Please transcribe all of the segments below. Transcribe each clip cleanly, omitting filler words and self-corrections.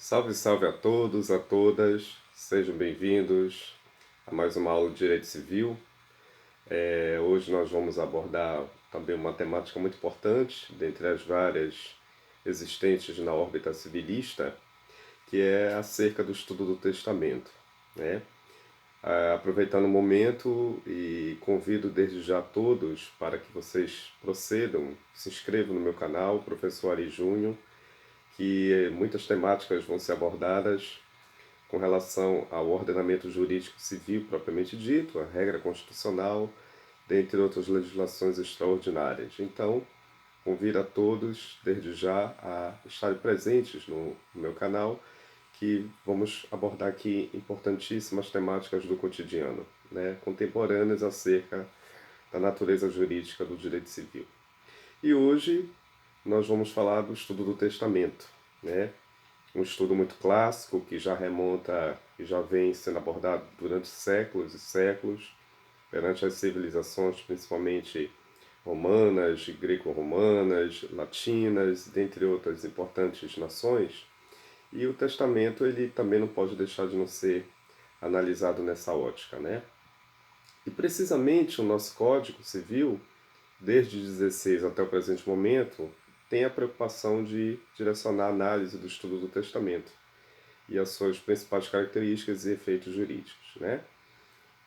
Salve, salve a todos, a todas, sejam bem-vindos a mais uma aula de Direito Civil. Hoje nós vamos abordar também uma temática muito importante, dentre as várias existentes na órbita civilista, que é acerca do estudo do testamento, né? Aproveitando o momento e convido desde já todos para que vocês procedam, se inscrevam no meu canal, Professor Ari Júnior, que muitas temáticas vão ser abordadas com relação ao ordenamento jurídico civil propriamente dito, a regra constitucional, dentre outras legislações extraordinárias. Então, convido a todos, desde já, a estarem presentes no meu canal, que vamos abordar aqui importantíssimas temáticas do cotidiano, né, contemporâneas acerca da natureza jurídica do direito civil. E hoje nós vamos falar do estudo do testamento, né? Um estudo muito clássico que já remonta e já vem sendo abordado durante séculos e séculos perante as civilizações, principalmente romanas, greco-romanas, latinas, dentre outras importantes nações. E o testamento ele também não pode deixar de não ser analisado nessa ótica, né? E precisamente o nosso Código Civil, desde 16 até o presente momento, tem a preocupação de direcionar a análise do estudo do testamento e as suas principais características e efeitos jurídicos, né?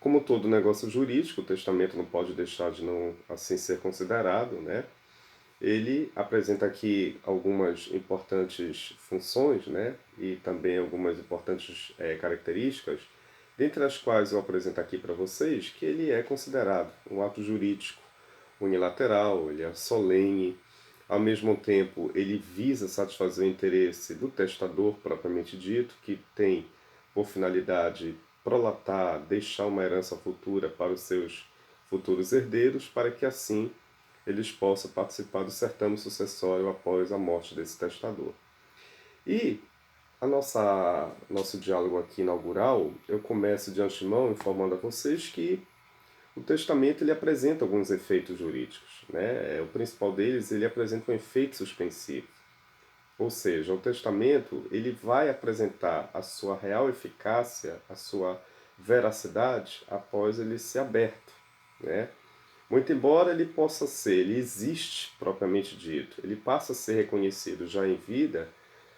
Como todo negócio jurídico, o testamento não pode deixar de não assim ser considerado, né? Ele apresenta aqui algumas importantes funções, né? E também algumas importantes características, dentre as quais eu apresento aqui para vocês que ele é considerado um ato jurídico unilateral, ele é solene, ao mesmo tempo ele visa satisfazer o interesse do testador propriamente dito, que tem por finalidade prolatar, deixar uma herança futura para os seus futuros herdeiros, para que assim eles possam participar do certame sucessório após a morte desse testador. E nosso diálogo aqui inaugural, eu começo de antemão informando a vocês que o testamento ele apresenta alguns efeitos jurídicos, né? O principal deles ele apresenta um efeito suspensivo, ou seja, o testamento ele vai apresentar a sua real eficácia, a sua veracidade após ele ser aberto, né? Muito embora ele possa ser, ele existe propriamente dito, ele passa a ser reconhecido já em vida,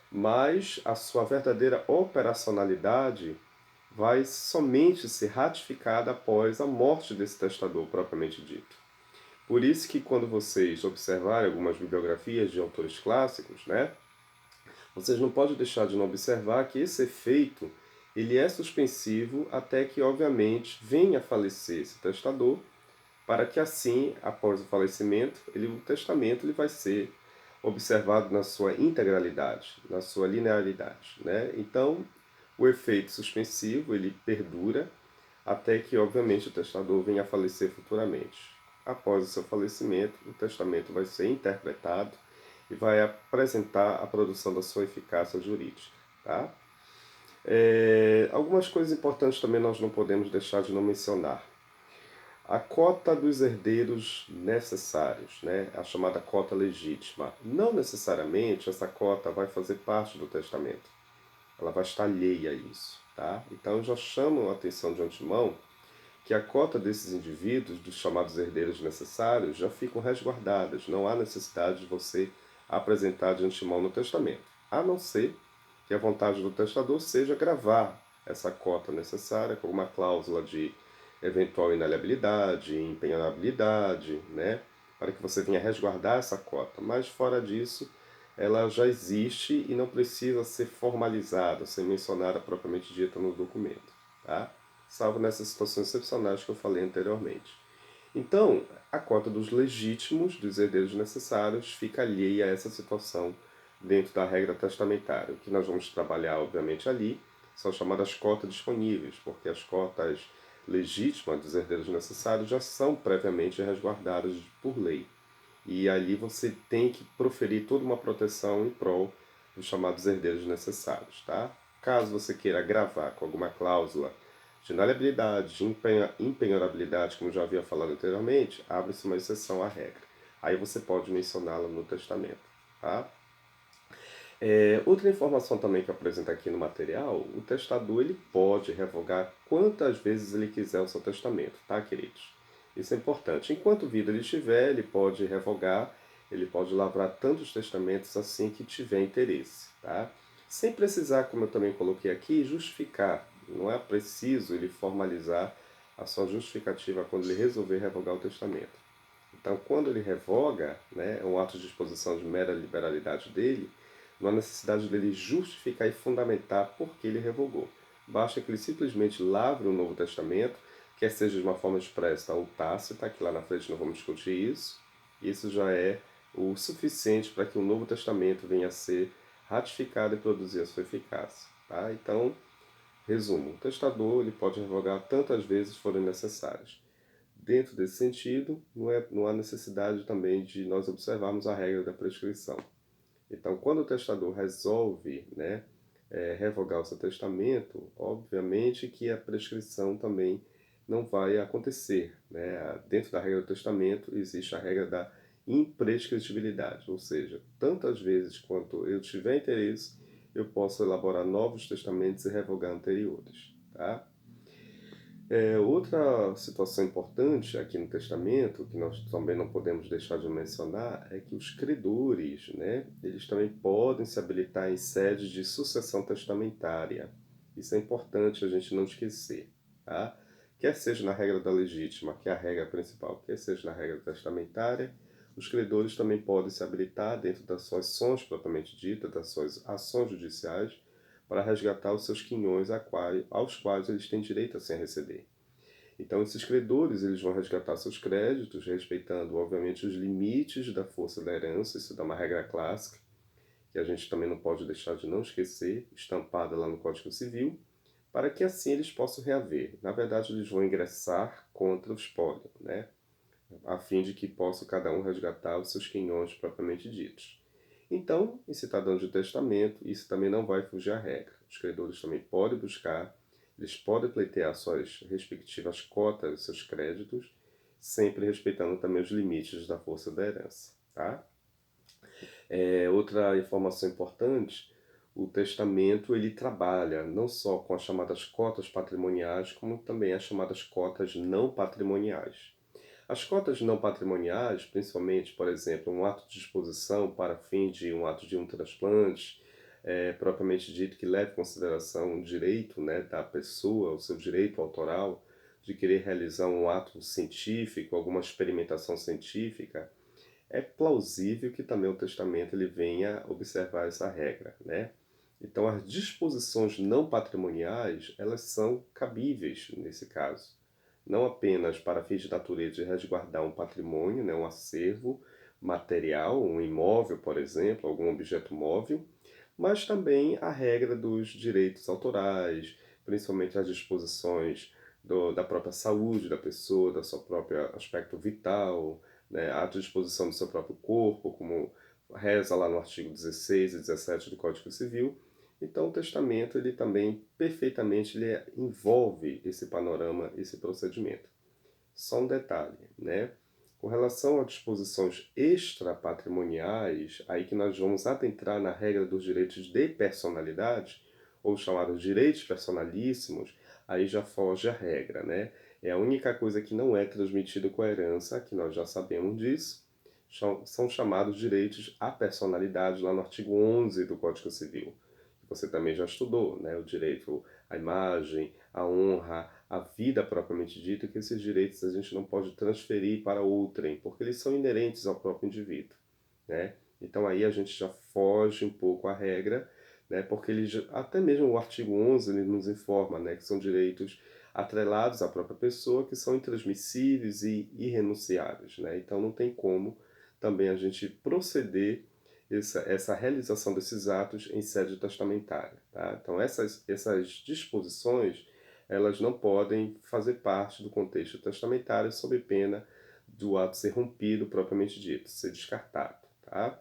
mas a sua verdadeira operacionalidade vai somente ser ratificada após a morte desse testador propriamente dito. Por isso que quando vocês observarem algumas bibliografias de autores clássicos, né, vocês não podem deixar de não observar que esse efeito ele é suspensivo até que, obviamente, venha a falecer esse testador, para que assim, após o falecimento, o testamento ele vai ser observado na sua integralidade, na sua linearidade, né? Então, o efeito suspensivo ele perdura até que, obviamente, o testador venha a falecer futuramente. Após o seu falecimento, o testamento vai ser interpretado e vai apresentar a produção da sua eficácia jurídica. Tá? Algumas coisas importantes também nós não podemos deixar de não mencionar. A cota dos herdeiros necessários, né? A chamada cota legítima. Não necessariamente essa cota vai fazer parte do testamento. Ela vai estar alheia a isso. Tá? Então eu já chamo a atenção de antemão que a cota desses indivíduos, dos chamados herdeiros necessários, já ficam resguardadas. Não há necessidade de você apresentar de antemão no testamento, a não ser que a vontade do testador seja gravar essa cota necessária com uma cláusula de eventual inaliabilidade, empenhorabilidade, né, para que você venha resguardar essa cota. Mas fora disso, ela já existe e não precisa ser formalizada, ser mencionada propriamente dita no documento, tá? Salvo nessas situações excepcionais que eu falei anteriormente. Então, a cota dos legítimos, dos herdeiros necessários, fica alheia a essa situação dentro da regra testamentária. O que nós vamos trabalhar, obviamente, ali são chamadas cotas disponíveis, porque as cotas legítimas dos herdeiros necessários já são previamente resguardadas por lei. E ali você tem que proferir toda uma proteção em prol dos chamados herdeiros necessários. Tá? Caso você queira gravar com alguma cláusula de inaliabilidade, de empenhorabilidade, como já havia falado anteriormente, abre-se uma exceção à regra. Aí você pode mencioná-la no testamento. Tá? Outra informação também que apresenta aqui no material, o testador ele pode revogar quantas vezes ele quiser o seu testamento, tá, queridos? Isso é importante. Enquanto vida ele estiver, ele pode revogar, ele pode lavrar tantos testamentos assim que tiver interesse, tá? Sem precisar, como eu também coloquei aqui, justificar. Não é preciso ele formalizar a sua justificativa quando ele resolver revogar o testamento. Então, quando ele revoga, né, é um ato de disposição de mera liberalidade dele, não há necessidade dele justificar e fundamentar por que ele revogou. Basta que ele simplesmente lavre o Novo Testamento, quer seja de uma forma expressa ou tácita, que lá na frente não vamos discutir isso. Isso já é o suficiente para que o Novo Testamento venha a ser ratificado e produzir a sua eficácia. Tá? Então, resumo, o testador ele pode revogar tantas vezes forem necessárias. Dentro desse sentido, não há necessidade também de nós observarmos a regra da prescrição. Então, quando o testador resolve, né, revogar o seu testamento, obviamente que a prescrição também não vai acontecer. Né? Dentro da regra do testamento existe a regra da imprescritibilidade, ou seja, tantas vezes quanto eu tiver interesse, eu posso elaborar novos testamentos e revogar anteriores. Tá? Outra situação importante aqui no testamento, que nós também não podemos deixar de mencionar, é que os credores, né, eles também podem se habilitar em sede de sucessão testamentária. Isso é importante a gente não esquecer. Tá? Quer seja na regra da legítima, que é a regra principal, quer seja na regra testamentária, os credores também podem se habilitar dentro das suas ações propriamente ditas, das suas ações judiciais, para resgatar os seus quinhões aos quais eles têm direito a se receber. Então, esses credores eles vão resgatar seus créditos, respeitando, obviamente, os limites da força da herança, isso é uma regra clássica, que a gente também não pode deixar de não esquecer, estampada lá no Código Civil, para que assim eles possam reaver. Na verdade, eles vão ingressar contra o espólio, né? A fim de que possa cada um resgatar os seus quinhões propriamente ditos. Então, em se tratando de testamento, isso também não vai fugir à regra. Os credores também podem buscar, eles podem pleitear suas respectivas cotas, seus créditos, sempre respeitando também os limites da força da herança. Tá? Outra informação importante, o testamento ele trabalha não só com as chamadas cotas patrimoniais, como também as chamadas cotas não patrimoniais. As cotas não patrimoniais, principalmente, por exemplo, um ato de disposição para fim de um ato de um transplante, propriamente dito que leve em consideração o direito, né, da pessoa, o seu direito autoral de querer realizar um ato científico, alguma experimentação científica, é plausível que também o testamento ele venha observar essa regra, né? Então, as disposições não patrimoniais, elas são cabíveis nesse caso. Não apenas para fins de natureza de resguardar um patrimônio, né, um acervo material, um imóvel, por exemplo, algum objeto móvel, mas também a regra dos direitos autorais, principalmente as disposições da própria saúde da pessoa, do seu próprio aspecto vital, né, a disposição do seu próprio corpo, como reza lá no artigo 16 e 17 do Código Civil. Então o testamento ele também perfeitamente envolve esse panorama, esse procedimento. Só um detalhe, né? Com relação a disposições extrapatrimoniais, aí que nós vamos adentrar na regra dos direitos de personalidade, ou chamados direitos personalíssimos, aí já foge a regra, né? É a única coisa que não é transmitida com a herança, que nós já sabemos disso, são chamados direitos à personalidade, lá no artigo 11 do Código Civil, que você também já estudou, né? O direito à imagem, à honra, à vida propriamente dita, que esses direitos a gente não pode transferir para outrem, porque eles são inerentes ao próprio indivíduo, né? Então aí a gente já foge um pouco à regra, né? Porque até mesmo o artigo 11 ele nos informa, né, que são direitos atrelados à própria pessoa, que são intransmissíveis e irrenunciáveis, né? Então não tem como também a gente proceder essa realização desses atos em sede testamentária. Tá? Então essas disposições elas não podem fazer parte do contexto testamentário sob pena do ato ser rompido propriamente dito, ser descartado. Tá?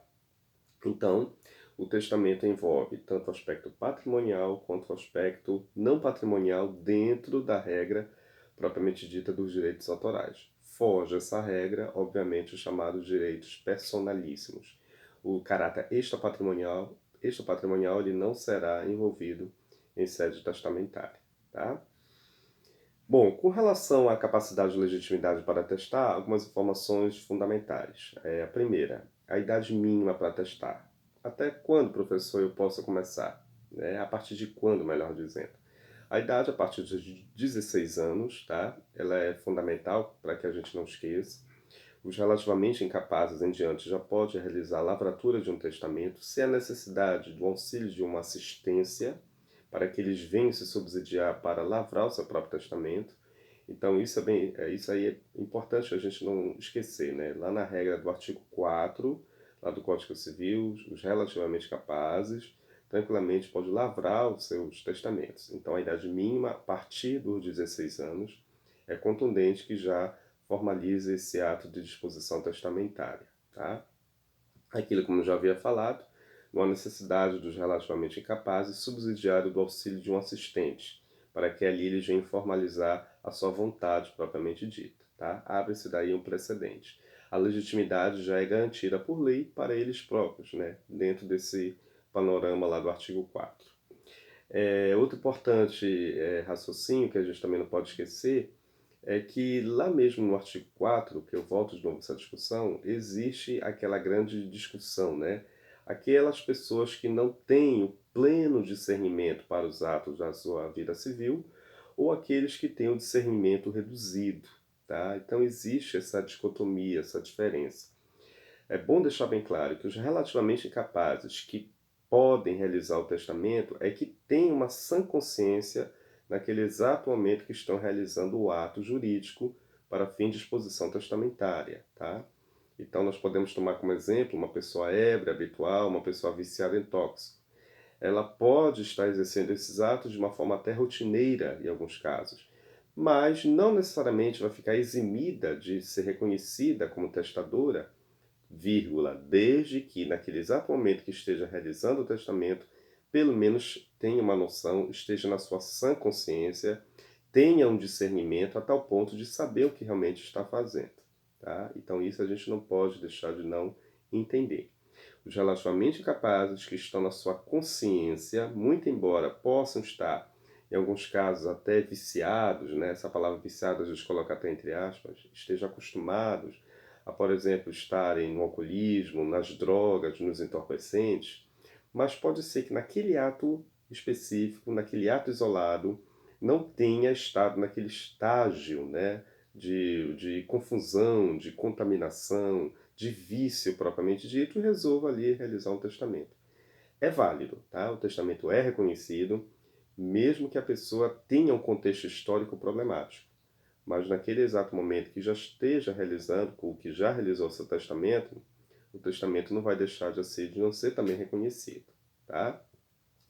Então, o testamento envolve tanto o aspecto patrimonial quanto o aspecto não patrimonial dentro da regra propriamente dita dos direitos autorais. Foge essa regra, obviamente, os chamados direitos personalíssimos. O caráter extrapatrimonial extrapatrimonial ele não será envolvido em sede testamentária, tá? Bom, com relação à capacidade de legitimidade para atestar, algumas informações fundamentais. A primeira, a idade mínima para atestar. Até quando, professor, eu posso começar? A partir de quando, melhor dizendo? A idade a partir de 16 anos, tá? Ela é fundamental para que a gente não esqueça. Os relativamente incapazes em diante já pode realizar a lavratura de um testamento se há necessidade do auxílio de uma assistência para que eles venham se subsidiar para lavrar o seu próprio testamento. Então isso aí é importante a gente não esquecer, né? Lá na regra do artigo 4, lá do Código Civil, os relativamente capazes tranquilamente podem lavrar os seus testamentos. Então a idade mínima a partir dos 16 anos é contundente que já formaliza esse ato de disposição testamentária, tá? Aquilo, como eu já havia falado, não há necessidade dos relativamente incapazes subsidiário do auxílio de um assistente, para que ali eles venham formalizar a sua vontade propriamente dita, tá? Abre-se daí um precedente. A legitimidade já é garantida por lei para eles próprios, né? Dentro desse panorama lá do artigo 4. Outro importante raciocínio que a gente também não pode esquecer é que lá mesmo no artigo 4, que eu volto de novo a essa discussão, existe aquela grande discussão, né? Aquelas pessoas que não têm o pleno discernimento para os atos da sua vida civil ou aqueles que têm o discernimento reduzido, tá? Então existe essa dicotomia, essa diferença. É bom deixar bem claro que os relativamente incapazes que podem realizar o testamento é que têm uma sã consciência naquele exato momento que estão realizando o ato jurídico para fim de disposição testamentária, tá? Então nós podemos tomar como exemplo uma pessoa ébria, habitual, uma pessoa viciada em tóxico. Ela pode estar exercendo esses atos de uma forma até rotineira em alguns casos, mas não necessariamente vai ficar eximida de ser reconhecida como testadora, vírgula, desde que naquele exato momento que esteja realizando o testamento, pelo menos tenha uma noção, esteja na sua sã consciência, tenha um discernimento a tal ponto de saber o que realmente está fazendo. Tá? Então isso a gente não pode deixar de não entender. Os relativamente capazes que estão na sua consciência, muito embora possam estar, em alguns casos, até viciados, né? Essa palavra viciados a gente coloca até entre aspas, estejam acostumados a, por exemplo, estarem no alcoolismo, nas drogas, nos entorpecentes, mas pode ser que naquele ato específico, naquele ato isolado, não tenha estado naquele estágio, né, de confusão, de contaminação, de vício propriamente dito, e resolva ali realizar um testamento. É válido, tá? O testamento é reconhecido, mesmo que a pessoa tenha um contexto histórico problemático. Mas naquele exato momento que já esteja realizando, ou que já realizou seu testamento, o testamento não vai deixar de não ser também reconhecido, tá?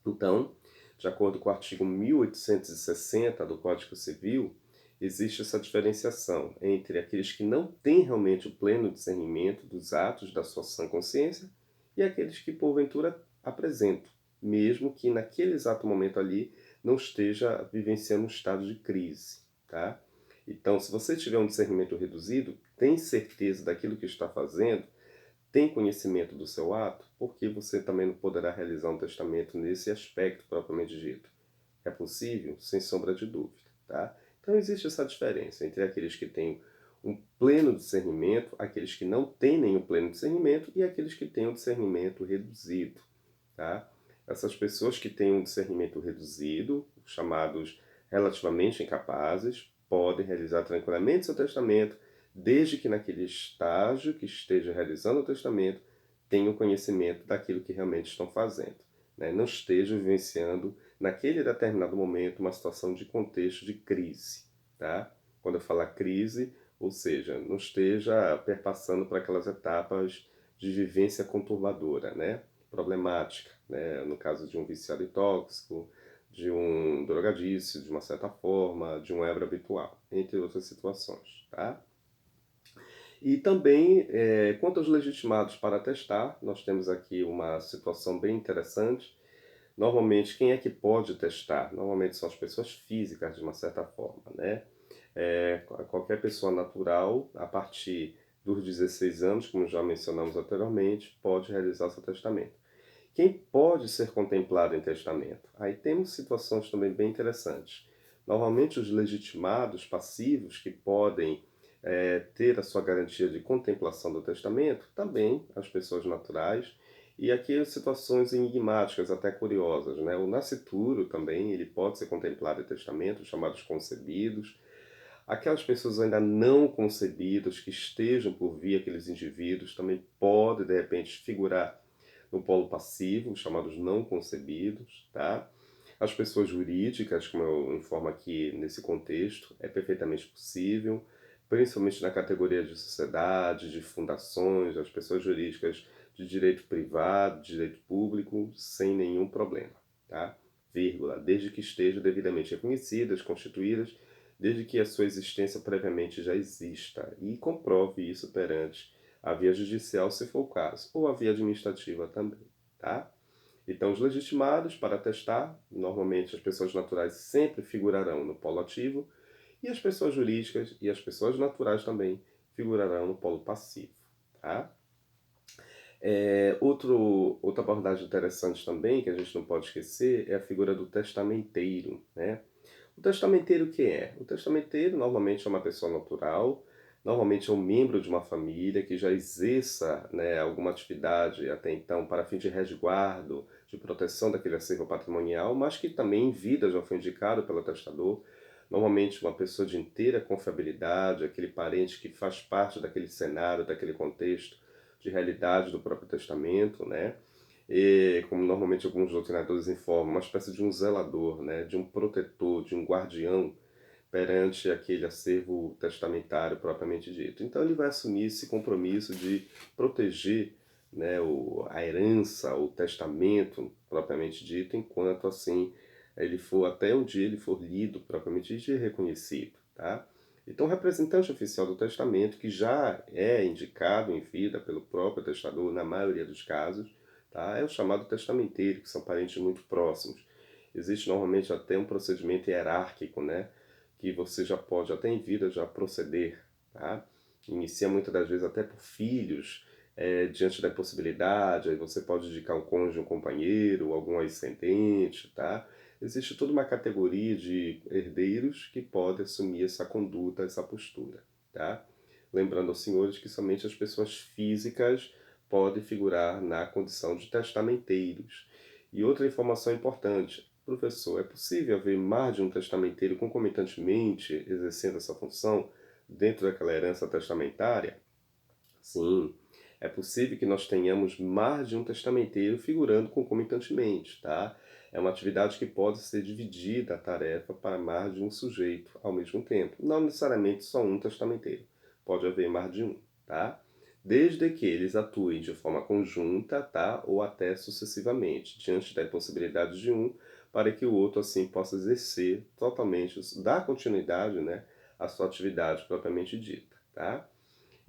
Então, de acordo com o artigo 1860 do Código Civil, existe essa diferenciação entre aqueles que não têm realmente o pleno discernimento dos atos da sua sã consciência e aqueles que porventura apresentam, mesmo que naquele exato momento ali não esteja vivenciando um estado de crise, tá? Então, se você tiver um discernimento reduzido, tem certeza daquilo que está fazendo, tem conhecimento do seu ato, porque você também não poderá realizar um testamento nesse aspecto propriamente dito. É possível? Sem sombra de dúvida, tá? Então existe essa diferença entre aqueles que têm um pleno discernimento, aqueles que não têm nenhum pleno discernimento e aqueles que têm um discernimento reduzido, tá? Essas pessoas que têm um discernimento reduzido, chamados relativamente incapazes, podem realizar tranquilamente seu testamento, desde que naquele estágio que esteja realizando o testamento tenham conhecimento daquilo que realmente estão fazendo, né? Não estejam vivenciando naquele determinado momento uma situação de contexto de crise, tá? Quando eu falar crise, ou seja, não esteja perpassando por aquelas etapas de vivência conturbadora, né? Problemática, né? No caso de um viciado em tóxico, de um drogadício, de uma certa forma, de um ébrio habitual, entre outras situações, tá? E também, quanto aos legitimados para testar, nós temos aqui uma situação bem interessante. Normalmente, quem é que pode testar? Normalmente são as pessoas físicas, de uma certa forma, né? Qualquer pessoa natural, a partir dos 16 anos, como já mencionamos anteriormente, pode realizar seu testamento. Quem pode ser contemplado em testamento? Aí temos situações também bem interessantes. Normalmente os legitimados passivos que podem ter a sua garantia de contemplação do testamento, também as pessoas naturais, e aqui situações enigmáticas, até curiosas, né? O nascituro também, ele pode ser contemplado em testamento, chamados concebidos. Aquelas pessoas ainda não concebidas, que estejam por vir, aqueles indivíduos, também podem, de repente, figurar no polo passivo, chamados não concebidos, tá? As pessoas jurídicas, como eu informo aqui nesse contexto, é perfeitamente possível, principalmente na categoria de sociedade, de fundações, as pessoas jurídicas de direito privado, de direito público, sem nenhum problema, tá? Vírgula, desde que estejam devidamente reconhecidas, constituídas, desde que a sua existência previamente já exista, e comprove isso perante a via judicial, se for o caso, ou a via administrativa também, tá? Então, os legitimados para atestar, normalmente as pessoas naturais sempre figurarão no polo ativo, e as pessoas jurídicas e as pessoas naturais também figurarão no polo passivo, tá? Outra abordagem interessante também, que a gente não pode esquecer, é a figura do testamenteiro, né? O testamenteiro quem é? O testamenteiro normalmente é uma pessoa natural, normalmente é um membro de uma família que já exerça, né, alguma atividade até então para fim de resguardo, de proteção daquele acervo patrimonial, mas que também em vida já foi indicado pelo testador. Normalmente uma pessoa de inteira confiabilidade, aquele parente que faz parte daquele cenário, daquele contexto de realidade do próprio testamento, né? E, como normalmente alguns doutrinadores informam, uma espécie de um zelador, né, de um protetor, de um guardião perante aquele acervo testamentário propriamente dito. Então ele vai assumir esse compromisso de proteger, né, a herança, o testamento propriamente dito, enquanto assim ele for, até o dia ele for lido propriamente dito e reconhecido, tá? Então o representante oficial do testamento, que já é indicado em vida pelo próprio testador na maioria dos casos, tá? É o chamado testamenteiro, que são parentes muito próximos. Existe normalmente até um procedimento hierárquico, né? Que você já pode, até em vida, já proceder, tá? Inicia muitas das vezes até por filhos, diante da possibilidade, aí você pode indicar um cônjuge, um companheiro, algum ascendente, tá? Existe toda uma categoria de herdeiros que podem assumir essa conduta, essa postura, tá? Lembrando aos senhores que somente as pessoas físicas podem figurar na condição de testamenteiros. E outra informação importante, professor, é possível haver mais de um testamenteiro concomitantemente exercendo essa função dentro daquela herança testamentária? Sim, é possível que nós tenhamos mais de um testamenteiro figurando concomitantemente, tá? É uma atividade que pode ser dividida a tarefa para mais de um sujeito ao mesmo tempo. Não necessariamente só um testamenteiro. Pode haver mais de um, tá? Desde que eles atuem de forma conjunta, tá? Ou até sucessivamente, diante da possibilidade de um, para que o outro assim possa exercer totalmente, dar continuidade, né, à sua atividade propriamente dita, tá?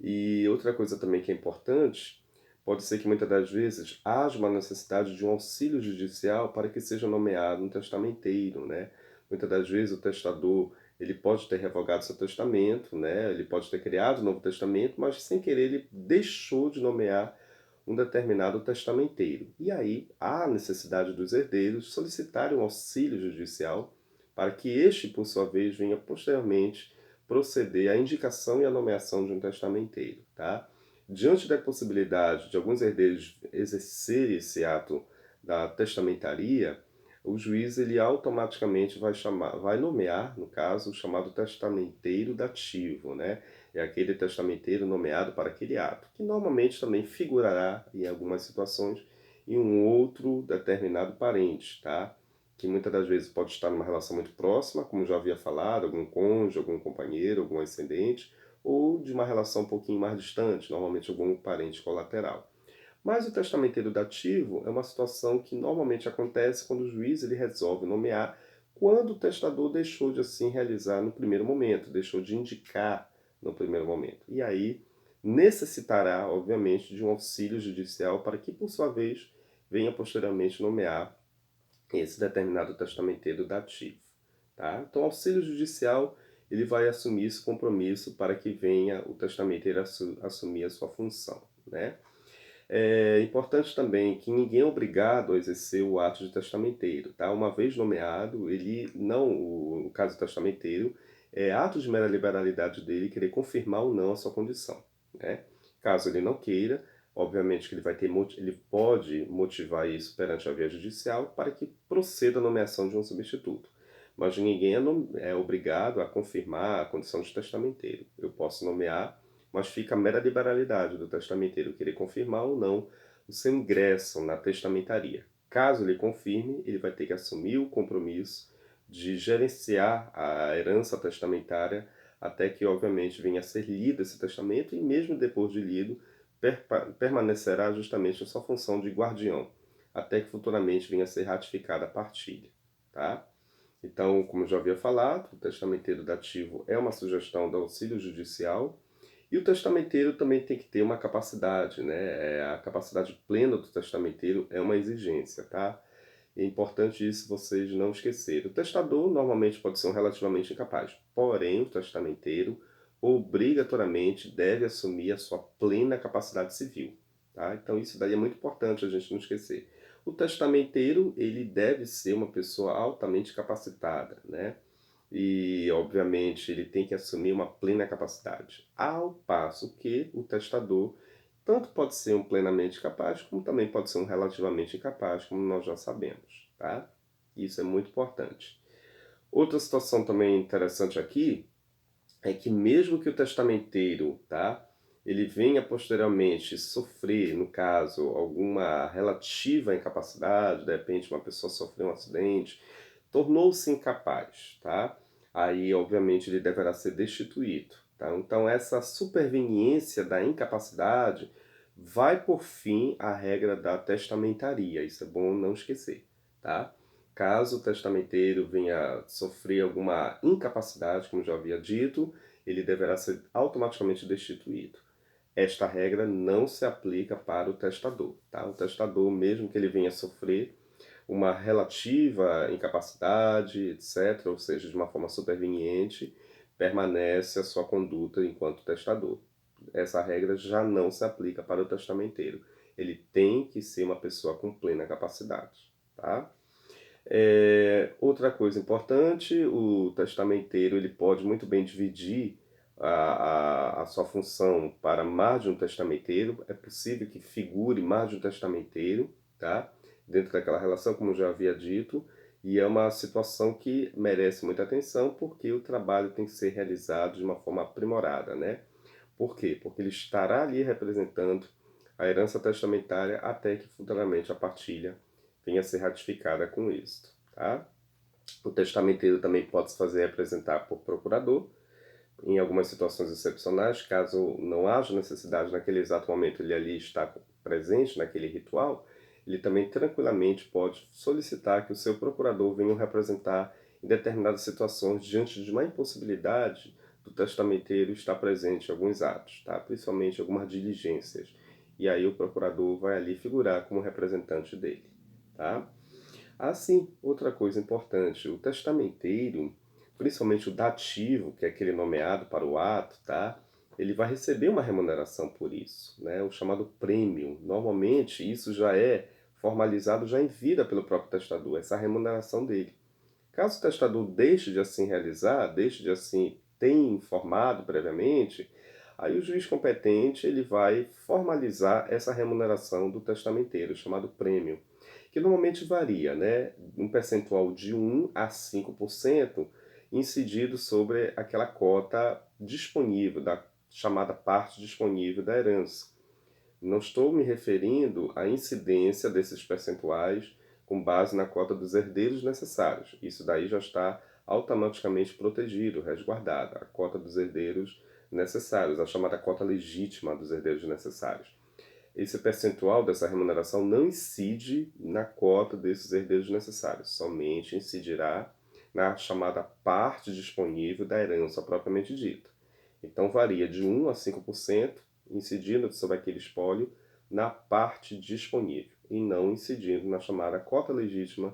E outra coisa também que é importante, pode ser que muitas das vezes haja uma necessidade de um auxílio judicial para que seja nomeado um testamenteiro, né? Muitas das vezes o testador, ele pode ter revogado seu testamento, né? Ele pode ter criado um novo testamento, mas sem querer ele deixou de nomear um determinado testamenteiro. E aí há necessidade dos herdeiros solicitarem um auxílio judicial para que este, por sua vez, venha posteriormente proceder à indicação e à nomeação de um testamenteiro, tá? Diante da possibilidade de alguns herdeiros exercerem esse ato da testamentaria, o juiz ele automaticamente vai nomear, no caso, o chamado testamenteiro dativo, né? É aquele testamenteiro nomeado para aquele ato, que normalmente também figurará em algumas situações em um outro determinado parente, tá? Que muitas das vezes pode estar numa relação muito próxima, como já havia falado, algum cônjuge, algum companheiro, algum ascendente, ou de uma relação um pouquinho mais distante, normalmente algum parente colateral. Mas o testamenteiro dativo é uma situação que normalmente acontece quando o juiz ele resolve nomear quando o testador deixou de assim realizar no primeiro momento, deixou de indicar no primeiro momento. E aí necessitará, obviamente, de um auxílio judicial para que, por sua vez, venha posteriormente nomear esse determinado testamenteiro dativo, tá? Então, o auxílio judicial ele vai assumir esse compromisso para que venha o testamenteiro assumir a sua função, né? É importante também que ninguém é obrigado a exercer o ato de testamenteiro, tá? Uma vez nomeado, ele não, no caso do testamenteiro, é ato de mera liberalidade dele querer confirmar ou não a sua condição, né? Caso ele não queira, obviamente que ele vai ter, ele pode motivar isso perante a via judicial para que proceda a nomeação de um substituto. Mas ninguém é obrigado a confirmar a condição de testamenteiro. Eu posso nomear, mas fica a mera liberalidade do testamenteiro querer confirmar ou não o seu ingresso na testamentaria. Caso ele confirme, ele vai ter que assumir o compromisso de gerenciar a herança testamentária até que, obviamente, venha a ser lido esse testamento e, mesmo depois de lido, permanecerá justamente em sua função de guardião, até que futuramente venha a ser ratificada a partilha. Tá? Então, como eu já havia falado, o testamenteiro dativo é uma sugestão do auxílio judicial e o testamenteiro também tem que ter uma capacidade, né? A capacidade plena do testamenteiro é uma exigência, tá? É importante isso vocês não esquecerem. O testador normalmente pode ser um relativamente incapaz, porém o testamenteiro obrigatoriamente deve assumir a sua plena capacidade civil, tá? Então isso daí é muito importante a gente não esquecer. O testamenteiro, ele deve ser uma pessoa altamente capacitada, né? E, obviamente, ele tem que assumir uma plena capacidade. Ao passo que o testador tanto pode ser um plenamente capaz, como também pode ser um relativamente incapaz, como nós já sabemos, tá? Isso é muito importante. Outra situação também interessante aqui é que mesmo que o testamenteiro, tá? Ele venha posteriormente sofrer, no caso, alguma relativa incapacidade, de repente uma pessoa sofreu um acidente, tornou-se incapaz, tá? Aí, obviamente, ele deverá ser destituído, tá? Então, essa superveniência da incapacidade vai por fim à regra da testamentaria. Isso é bom não esquecer, tá? Caso o testamenteiro venha sofrer alguma incapacidade, como já havia dito, ele deverá ser automaticamente destituído. Esta regra não se aplica para o testador, tá? O testador, mesmo que ele venha sofrer uma relativa incapacidade, etc., ou seja, de uma forma superveniente, permanece a sua conduta enquanto testador. Essa regra já não se aplica para o testamenteiro. Ele tem que ser uma pessoa com plena capacidade, tá? Outra coisa importante, o testamenteiro ele pode muito bem dividir a sua função para mais de um testamenteiro. É possível que figure mais de um testamenteiro, tá? Dentro daquela relação, como eu já havia dito, e é uma situação que merece muita atenção porque o trabalho tem que ser realizado de uma forma aprimorada, né? Por quê? Porque ele estará ali representando a herança testamentária até que futuramente a partilha venha a ser ratificada com êxito, tá? O testamenteiro também pode se fazer representar por procurador, em algumas situações excepcionais, caso não haja necessidade naquele exato momento ele ali está presente naquele ritual, ele também tranquilamente pode solicitar que o seu procurador venha o representar em determinadas situações diante de uma impossibilidade do testamenteiro estar presente em alguns atos, tá? Principalmente algumas diligências. E aí o procurador vai ali figurar como representante dele, tá? Assim, outra coisa importante, o testamenteiro, principalmente o dativo, que é aquele nomeado para o ato, tá? Ele vai receber uma remuneração por isso, né? O chamado prêmio. Normalmente isso já é formalizado já em vida pelo próprio testador, essa remuneração dele. Caso o testador deixe de assim realizar, deixe de assim ter informado previamente, aí o juiz competente ele vai formalizar essa remuneração do testamenteiro, chamado prêmio, que normalmente varia, né, um percentual de 1 a 5% incidido sobre aquela cota disponível, da chamada parte disponível da herança. Não estou me referindo à incidência desses percentuais com base na cota dos herdeiros necessários. Isso daí já está automaticamente protegido, resguardada. A cota dos herdeiros necessários, a chamada cota legítima dos herdeiros necessários. Esse percentual dessa remuneração não incide na cota desses herdeiros necessários, somente incidirá na chamada parte disponível da herança propriamente dita. Então varia de 1 a 5%, incidindo sobre aquele espólio na parte disponível e não incidindo na chamada cota legítima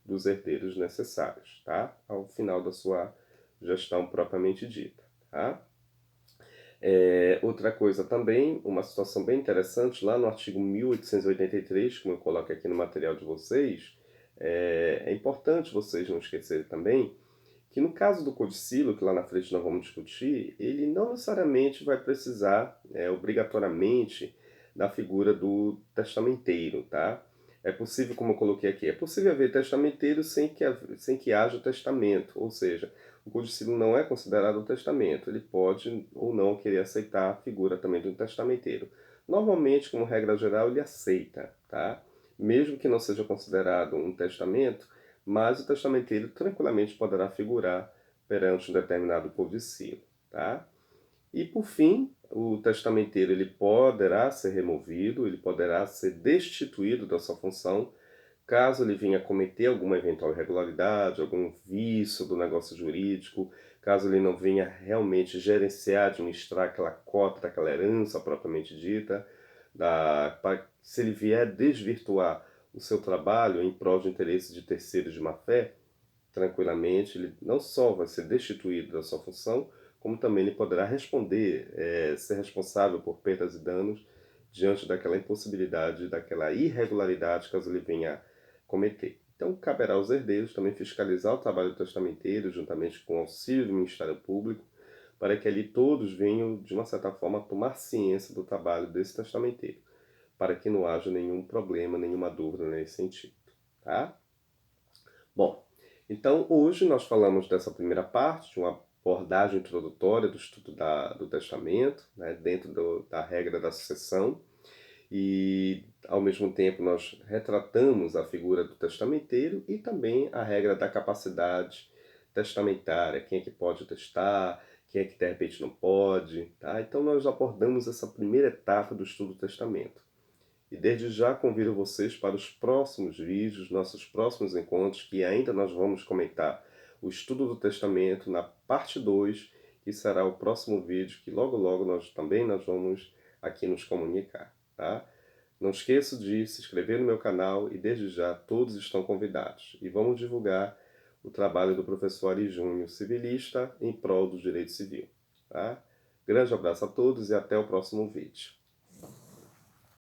dos herdeiros necessários, tá? Ao final da sua gestão propriamente dita, tá? Outra coisa também, uma situação bem interessante, lá no artigo 1883, como eu coloco aqui no material de vocês, é importante vocês não esquecerem também que no caso do codicilo, que lá na frente nós vamos discutir, ele não necessariamente vai precisar, obrigatoriamente, da figura do testamenteiro, tá? É possível, como eu coloquei aqui, é possível haver testamenteiro sem que haja testamento, ou seja, o codicilo não é considerado um testamento, ele pode ou não querer aceitar a figura também de um testamenteiro. Normalmente, como regra geral, ele aceita, tá? Mesmo que não seja considerado um testamento, mas o testamenteiro tranquilamente poderá figurar perante um determinado codicilo, tá? E por fim, o testamenteiro ele poderá ser removido, ele poderá ser destituído da sua função, caso ele venha cometer alguma eventual irregularidade, algum vício do negócio jurídico, caso ele não venha realmente gerenciar, administrar aquela cota, aquela herança propriamente dita, se ele vier desvirtuar o seu trabalho em prol de interesses de terceiros de má-fé, tranquilamente, ele não só vai ser destituído da sua função, como também ele poderá responder, ser responsável por perdas e danos diante daquela impossibilidade, daquela irregularidade, caso ele venha cometer. Então, caberá aos herdeiros também fiscalizar o trabalho do testamenteiro, juntamente com o auxílio do Ministério Público, para que ali todos venham, de uma certa forma, tomar ciência do trabalho desse testamenteiro, para que não haja nenhum problema, nenhuma dúvida nesse sentido. Tá? Bom, então hoje nós falamos dessa primeira parte, de uma abordagem introdutória do estudo do testamento, né, dentro da regra da sucessão, e ao mesmo tempo nós retratamos a figura do testamenteiro e também a regra da capacidade testamentária, quem é que pode testar, quem é que de repente não pode, tá? Então nós abordamos essa primeira etapa do estudo do testamento. E desde já convido vocês para os próximos vídeos, nossos próximos encontros, que ainda nós vamos comentar o estudo do testamento na parte 2, que será o próximo vídeo que logo logo nós vamos aqui nos comunicar, tá? Não esqueça de se inscrever no meu canal e desde já todos estão convidados. E vamos divulgar o trabalho do professor Ari Júnior, civilista, em prol do direito civil, tá? Grande abraço a todos e até o próximo vídeo.